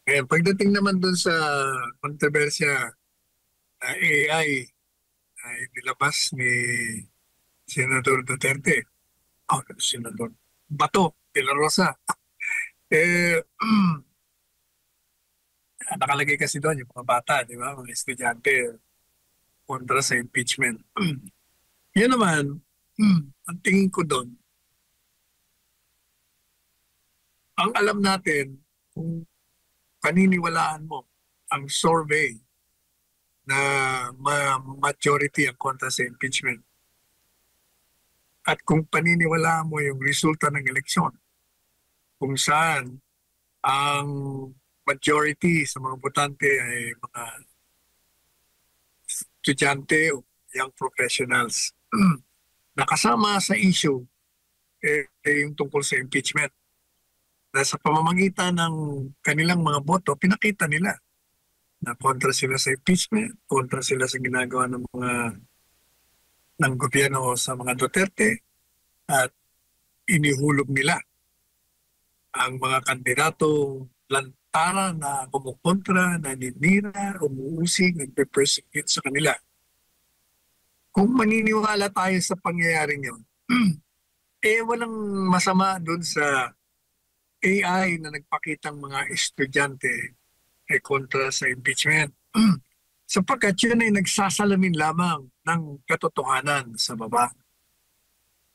Pagdating naman dun sa kontrobersya na AI ay nilabas ni Senador Duterte, Senador Bato de la Rosa. Eh, nakalagay kasi doon yung mga bata, di ba? Mga estudyante kontra sa impeachment. Yun naman, ang tingin ko doon, ang alam natin, kung paniniwalaan mo ang survey na majority ang kontra sa impeachment at kung paniniwalaan mo yung resulta ng eleksyon, kung saan ang majority sa mga botante ay mga estudyante o young professionals. Nakasama sa issue yung tungkol sa impeachment. Na sa pamamagitan ng kanilang mga boto, pinakita nila na kontra sila sa impeachment, kontra sila sa ginagawa ng mga ng gobyerno sa mga Duterte at inihulog nila ang mga kandidato lantara na kumukontra, naninira, umuusig, nagpe-persecute sa kanila. Kung maniniwala tayo sa pangyayaring yun, walang masama doon sa AI na nagpakitang mga estudyante ay kontra sa impeachment. Sapagkat yun ay nagsasalamin lamang ng katotohanan sa baba.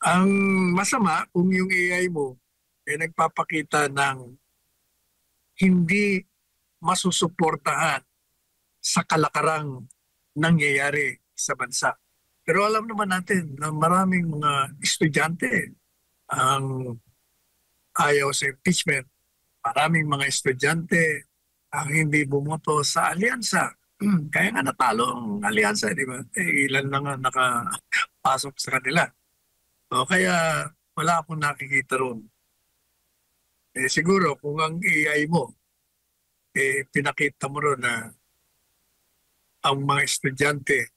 Ang masama kung yung AI mo ay nagpapakita ng hindi masusuportahan sa kalakarang nangyayari sa bansa. Pero alam naman natin na maraming mga estudyante ang ayaw sa impeachment. Maraming mga estudyante ang hindi bumoto sa alyansa. Kaya nga natalo ang alyansa, di ba? Ilan lang ang nakapasok sa kanila. O kaya wala akong nakikita ron. Siguro kung ang AI mo, pinakita mo ron na ang mga estudyante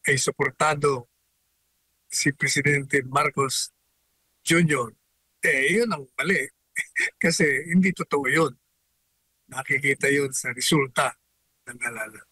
ay suportado si Presidente Marcos Jr., yun ang mali. Kasi hindi totoo yun. Nakikita yun sa resulta ng halalan.